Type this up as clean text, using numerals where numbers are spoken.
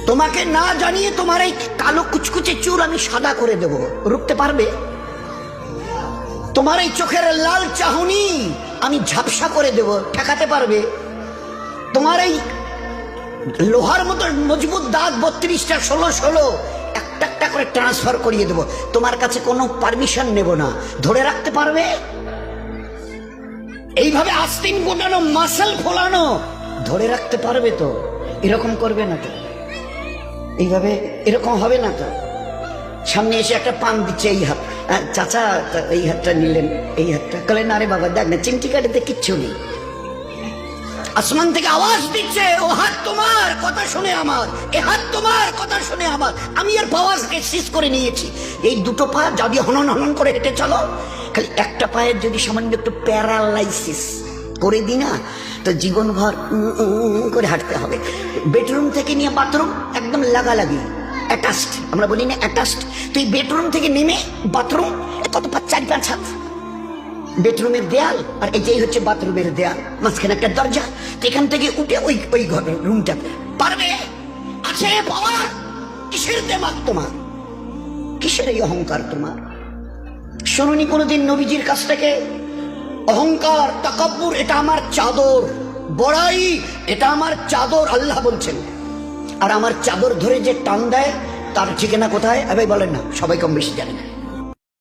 তোমাকে না জানিয়ে তোমার এই কালো কুচকুচে চুল আমি সাদা করে দেব, রুখতে পারবে? তোমার এই চোখের লাল চাহনি আমি ঝাপসা করে দেব, ঠেকাতে পারবে? তোমার এই লোহার মতো মজবুত দাঁত 32টা 16 একটা একটা করে ট্রান্সফার করিয়ে দেব, তোমার কাছে কোনো পারমিশন নেব না, ধরে রাখতে পারবে? এইভাবে আস্তিন গোটানো মাসেল ফোলানো ধরে রাখতে পারবে তো? এরকম করবে না তো? এইভাবে এরকম হবে না তো? সামনে এসে একটা পান দিচ্ছে, এই হাত, চাচা এই হাতটা নিলেন, এই হাতটা কলে না রে বাবা দেখ না চিমটি কাটিতে কিচ্ছু নেই। আসমান থেকে আওয়াজ দিচ্ছে, ও হাত তোমার কথা শুনে আমার, এ হাত তোমার কথা শুনে আমার। আমি এর পাওয়াজকে সিজ করে নিয়েছি। এই দুটো পা যদি হনন হনন করে হেঁটে চলো, খালি একটা পায়ের যদি সামান্য একটু প্যারালাইসিস করে দিই না, তো জীবনভর করে হাঁটতে হবে। বেডরুম থেকে নিয়ে বাথরুম একদম লাগালাগি, অ্যাটাচড, আমরা বলি না অ্যাটাচড। তুই বেডরুম থেকে নেমে বাথরুম কত 4-5 হাত, বেডরুমের দেয়াল আর এটাই হচ্ছে বাথরুমের দেয়াল, মাঝখানে একটা দরজা। তো এখান থেকে উঠে ওই ঘরের রুমটা পারবে? আছে পাওয়ার? কিসের দেমাগ তোমার? কিসের এই অহংকার তোমার? শুনুনি কোনোদিন নবীজির কাছ থেকে অহংকার, তাকাব্বুর এটা আমার চাদর, বড়াই এটা আমার চাদর, আল্লাহ বলছেন। আর আমার চাদর ধরে যে টান দেয় তার ঠিকানা কোথায়? ভাই বলেন না, সবাই কম বেশি জানেন।